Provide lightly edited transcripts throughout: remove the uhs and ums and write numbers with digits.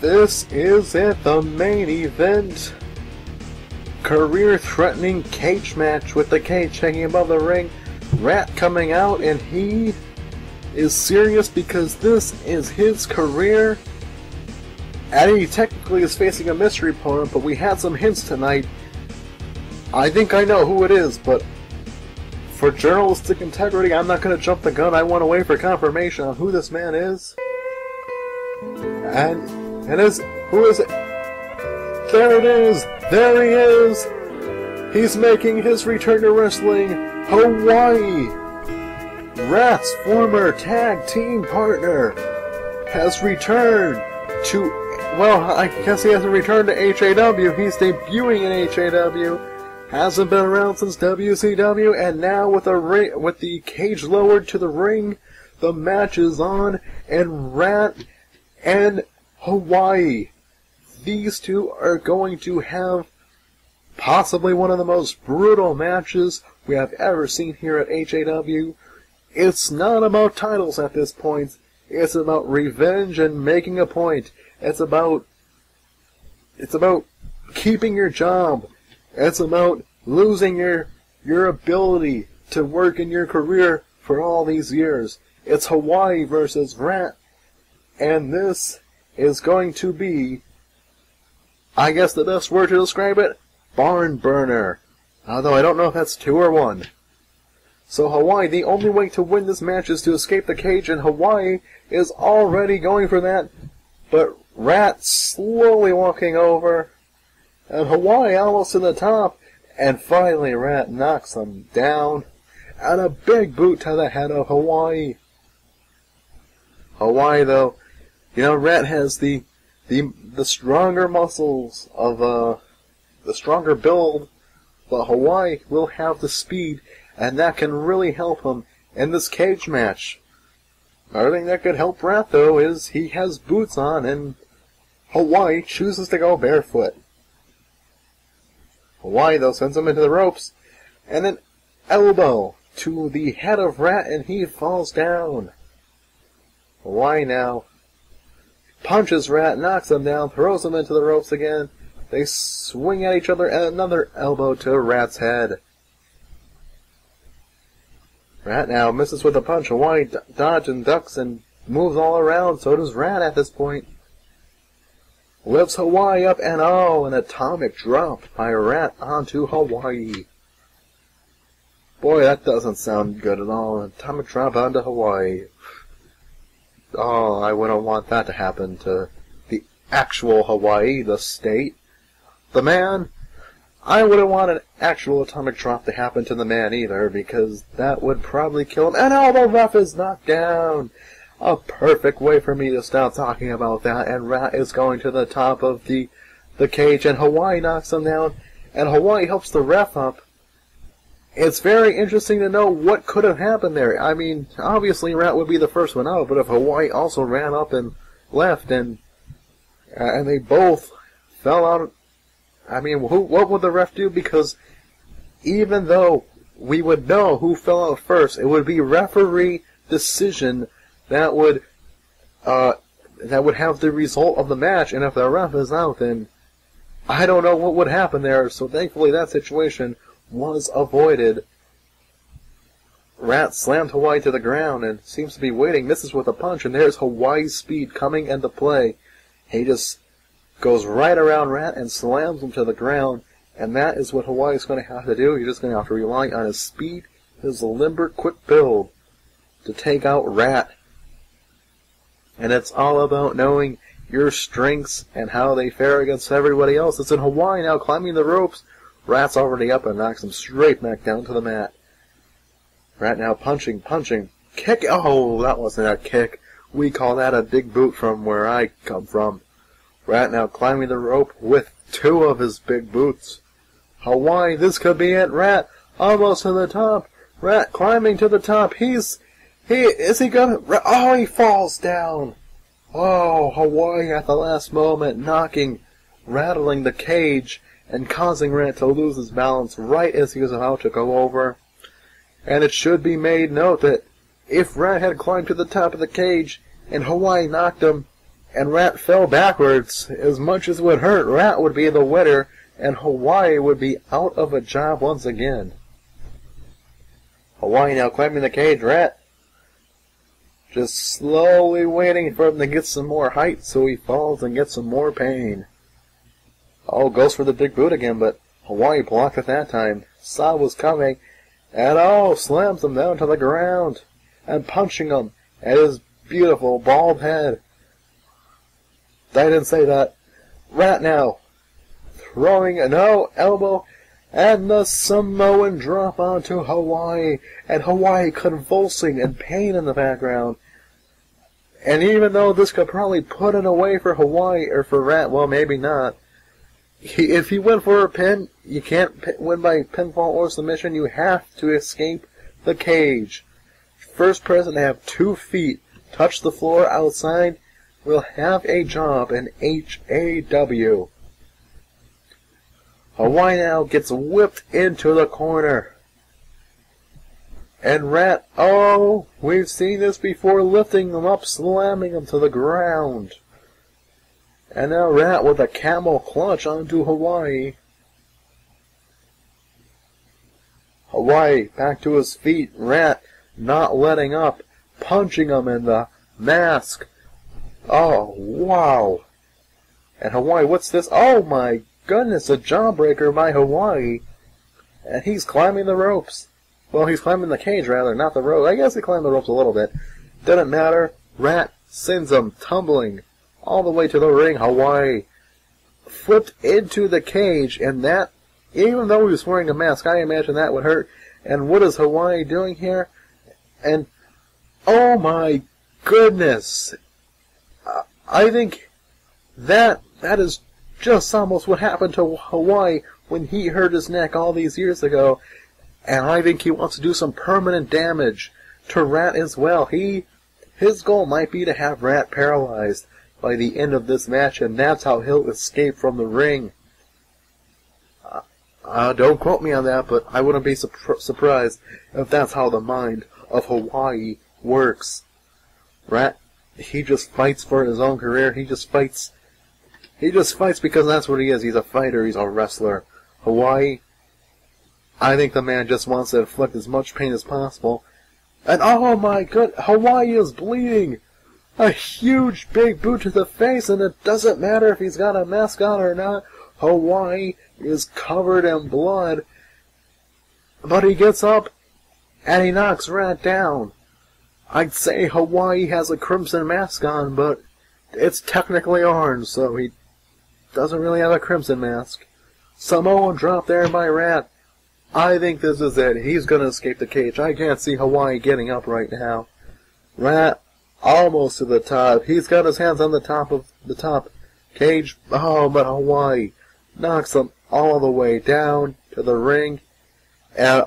This is it, the main event. Career-threatening cage match with the cage hanging above the ring. Rat coming out, and he is serious because this is his career. And he technically is facing a mystery opponent, but we had some hints tonight. I think I know who it is, but for journalistic integrity, I'm not going to jump the gun. I want to wait for confirmation on who this man is. And who is it? There it is! There he is! He's making his return to wrestling, Hawaii! Rat's former tag team partner has returned to, well, I guess he hasn't returned to HAW. He's debuting in HAW. Hasn't been around since WCW, and now with the cage lowered to the ring, the match is on, and Rat and Hawaii, these two are going to have possibly one of the most brutal matches we have ever seen here at HAW. It's not about titles at this point. It's about revenge and making a point. It's about keeping your job. It's about losing your ability to work in your career for all these years. It's Hawaii versus Rat, and this is going to be, I guess the best word to describe it, barn burner. Although I don't know if that's 2 or 1. So Hawaii, the only way to win this match is to escape the cage, and Hawaii is already going for that. But Rat slowly walking over, and Hawaii almost to the top, and finally Rat knocks him down, and a big boot to the head of Hawaii. Hawaii, though, you know, Rat has the stronger muscles of the stronger build, but Hawaii will have the speed, and that can really help him in this cage match. Another thing that could help Rat, though, is he has boots on, and Hawaii chooses to go barefoot. Hawaii, though, sends him into the ropes, and an elbow to the head of Rat, and he falls down. Hawaii now punches Rat, knocks him down, throws him into the ropes again. They swing at each other, and another elbow to Rat's head. Rat now misses with a punch. Hawaii dodges and ducks and moves all around. So does Rat at this point. Lifts Hawaii up, and an atomic drop by Rat onto Hawaii. Boy, that doesn't sound good at all. An atomic drop onto Hawaii. Oh, I wouldn't want that to happen to the actual Hawaii, the state. The man, I wouldn't want an actual atomic drop to happen to the man either, because that would probably kill him. And the ref is knocked down. A perfect way for me to stop talking about that, and Rat is going to the top of the cage, and Hawaii knocks him down, and Hawaii helps the ref up. It's very interesting to know what could have happened there. I mean, obviously Rat would be the first one out, but if Hawaii also ran up and left, and they both fell out, I mean, what would the ref do? Because even though we would know who fell out first, it would be referee decision that would have the result of the match, and if the ref is out, then I don't know what would happen there. So thankfully that situation was avoided. Rat slammed Hawaii to the ground and seems to be waiting, misses with a punch, and there's Hawaii's speed coming into play. He just goes right around Rat and slams him to the ground, and that is what Hawaii's going to have to do. He's just going to have to rely on his speed, his limber, quick build to take out Rat. And it's all about knowing your strengths and how they fare against everybody else. It's in Hawaii now, climbing the ropes. Rat's already up and knocks him straight back down to the mat. Rat now punching, kick. Oh, that wasn't a kick. We call that a big boot from where I come from. Rat now climbing the rope with 2 of his big boots. Hawaii, this could be it. Rat almost to the top. Rat climbing to the top. Is he gonna? Oh, he falls down. Oh, Hawaii at the last moment, rattling the cage, and causing Rat to lose his balance right as he was about to go over. And it should be made note that if Rat had climbed to the top of the cage and Hawaii knocked him, and Rat fell backwards. As much as it would hurt, Rat would be the winner, and Hawaii would be out of a job once again. Hawaii now climbing the cage. Rat just slowly waiting for him to get some more height so he falls and gets some more pain. Oh, goes for the big boot again, but Hawaii blocked it that time. Saw was coming, and slams him down to the ground and punching him at his beautiful bald head. I didn't say that. Rat now throwing elbow, and the Samoan drop onto Hawaii, and Hawaii convulsing in pain in the background. And even though this could probably put it away for Hawaii, or for Rat, well, maybe not. If he went for a pin, you can't win by pinfall or submission. You have to escape the cage. First person to have 2 feet touch the floor outside will have a job in HAW. Hawaii now gets whipped into the corner. And Rat, we've seen this before, lifting him up, slamming him to the ground. And now Rat with a camel clutch onto Hawaii. Hawaii back to his feet. Rat not letting up, punching him in the mask. Oh, wow. And Hawaii, what's this? Oh my goodness, a jawbreaker by Hawaii. And he's climbing the ropes. Well, he's climbing the cage, rather, not the rope. I guess he climbed the ropes a little bit. Doesn't matter. Rat sends him tumbling all the way to the ring. Hawaii flipped into the cage, and that, even though he was wearing a mask, I imagine that would hurt. And what is Hawaii doing here? And, oh my goodness. I think that is just almost what happened to Hawaii when he hurt his neck all these years ago. And I think he wants to do some permanent damage to Rat as well. His goal might be to have Rat paralyzed by the end of this match, and that's how he'll escape from the ring. Don't quote me on that, but I wouldn't be surprised if that's how the mind of Hawaii works. Rat, he just fights for his own career. He just fights because that's what he is. He's a fighter. He's a wrestler. Hawaii, I think the man just wants to inflict as much pain as possible. And oh my god, Hawaii is bleeding! A huge big boot to the face, and it doesn't matter if he's got a mask on or not. Hawaii is covered in blood. But he gets up, and he knocks Rat down. I'd say Hawaii has a crimson mask on, but it's technically orange, so he doesn't really have a crimson mask. Samoan drop there by Rat. I think this is it. He's going to escape the cage. I can't see Hawaii getting up right now. Rat almost to the top. He's got his hands on the top of the top cage. Oh, but Hawaii knocks him all the way down to the ring. And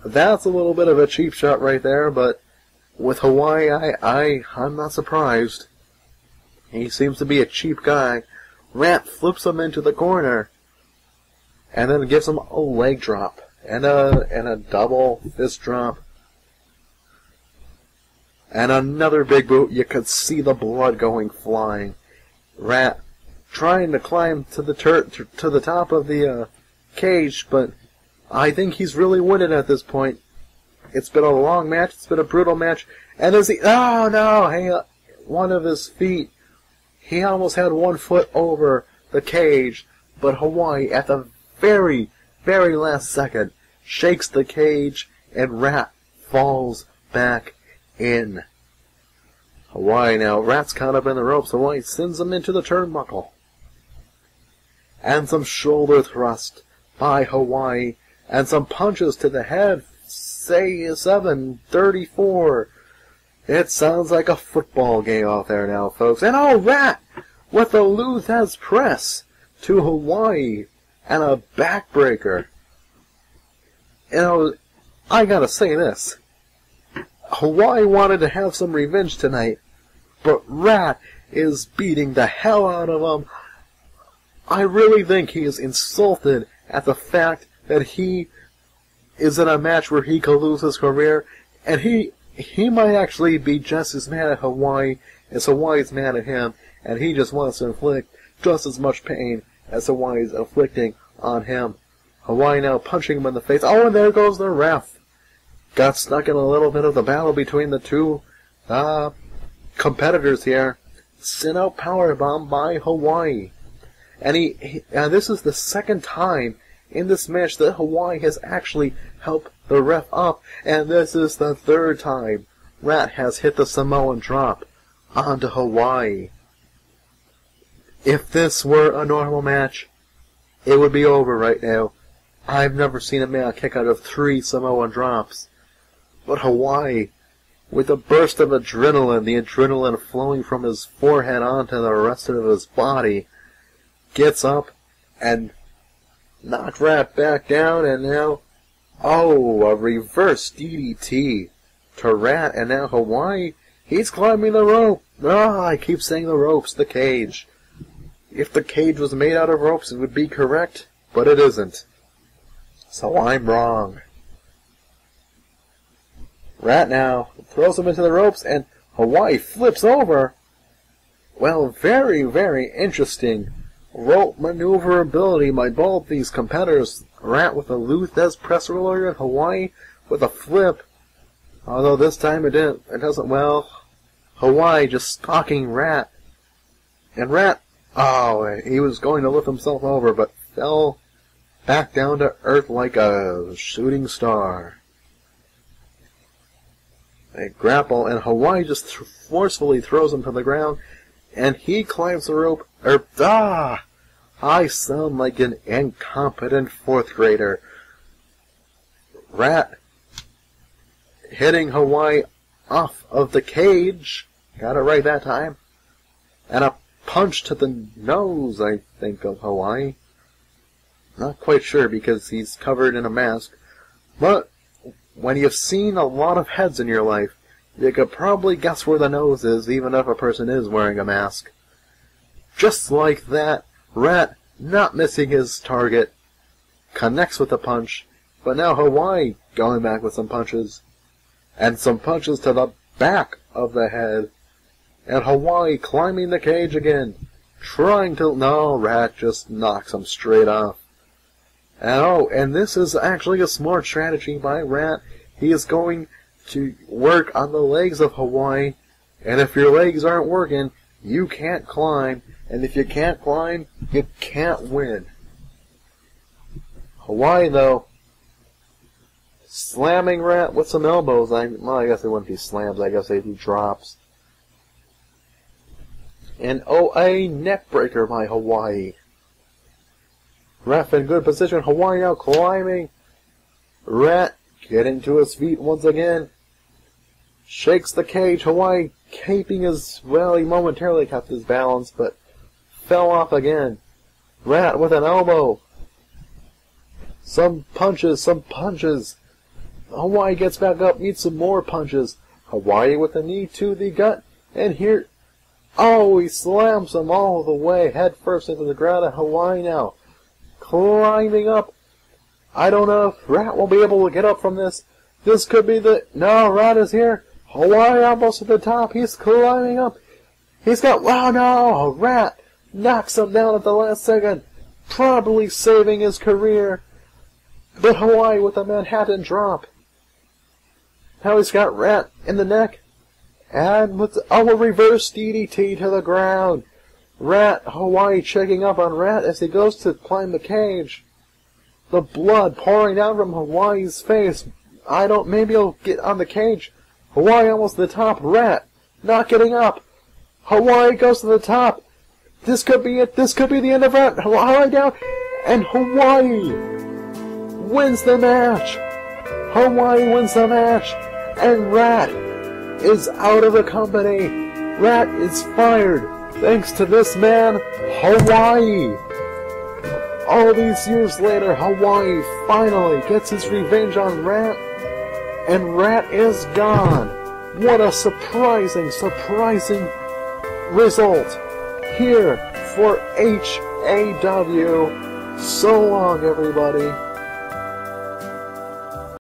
that's a little bit of a cheap shot right there, but with Hawaii, I'm not surprised. He seems to be a cheap guy. Rat flips him into the corner, and then gives him a leg drop and a double fist drop, and another big boot. You could see the blood going flying. Rat trying to climb to the top of the cage, but I think he's really winning at this point. It's been a long match. It's been a brutal match. And as one of his feet, he almost had 1 foot over the cage, but Hawaii, at the very, very last second, shakes the cage, and Rat falls back in. Hawaii now, Rat's caught up in the ropes. Hawaii sends him into the turnbuckle. And some shoulder thrust by Hawaii, and some punches to the head. Say 7:34. It sounds like a football game out there now, folks. And Rat with the Luthez press to Hawaii and a backbreaker. I gotta say this. Hawaii wanted to have some revenge tonight, but Rat is beating the hell out of him. I really think he is insulted at the fact that he is in a match where he could lose his career, and he might actually be just as mad at Hawaii is Hawaii's mad at him, and he just wants to inflict just as much pain as Hawaii's inflicting on him. Hawaii now punching him in the face. Oh, and there goes the ref. Got stuck in a little bit of the battle between the two competitors here. Sent out powerbomb by Hawaii. And this is the second time in this match that Hawaii has actually helped the ref up. And this is the third time Rat has hit the Samoan drop onto Hawaii. If this were a normal match, it would be over right now. I've never seen a man kick out of 3 Samoan drops. But Hawaii, with a burst of adrenaline, the adrenaline flowing from his forehead onto the rest of his body, gets up and knocks Rat back down, and now, a reverse DDT to Rat, and now Hawaii, he's climbing the rope. I keep saying the ropes, the cage. If the cage was made out of ropes, it would be correct, but it isn't. So I'm wrong. Rat now throws him into the ropes, and Hawaii flips over. Well, very, very interesting rope maneuverability by both these competitors. Rat with a Luthez press roller, and Hawaii with a flip. Although this time it doesn't, well, Hawaii just stalking Rat. And Rat, he was going to lift himself over, but fell back down to earth like a shooting star. They grapple, and Hawaii just forcefully throws him to the ground, and he climbs the rope. I sound like an incompetent 4th grader. Rat hitting Hawaii off of the cage. Got it right that time. And a punch to the nose, I think, of Hawaii. Not quite sure because he's covered in a mask. But when you've seen a lot of heads in your life, you could probably guess where the nose is, even if a person is wearing a mask. Just like that, Rat, not missing his target, connects with a punch, but now Hawaii going back with some punches. And some punches to the back of the head. And Hawaii climbing the cage again, trying to... No, Rat just knocks him straight off. And this is actually a smart strategy by Rat. He is going to work on the legs of Hawaii, and if your legs aren't working, you can't climb, and if you can't climb, you can't win. Hawaii, though, slamming Rat with some elbows. I guess they wouldn't be slams, I guess they'd be drops. And a neck breaker by Hawaii. Ref in good position. Hawaii now climbing. Rat getting to his feet once again. Shakes the cage. Hawaii keeping his... Well, he momentarily kept his balance, but fell off again. Rat with an elbow. Some punches. Hawaii gets back up, needs some more punches. Hawaii with a knee to the gut. And here... he slams him all the way head first into the ground. And Hawaii now climbing up. I don't know if Rat will be able to get up from this. This could be the... No, Rat is here. Hawaii almost at the top. He's climbing up. He's got... Wow, no! Rat knocks him down at the last second, probably saving his career. But Hawaii with a Manhattan drop. Now he's got Rat in the neck. And with a reverse DDT to the ground. Hawaii checking up on Rat as he goes to climb the cage. The blood pouring down from Hawaii's face. Maybe he'll get on the cage. Hawaii almost to the top. Rat not getting up. Hawaii goes to the top. This could be it. This could be the end of Rat. Hawaii down. And Hawaii wins the match. Hawaii wins the match. And Rat is out of the company. Rat is fired. Thanks to this man, Hawaii. All these years later, Hawaii finally gets his revenge on Rat, and Rat is gone. What a surprising result here for HAW. So long, everybody.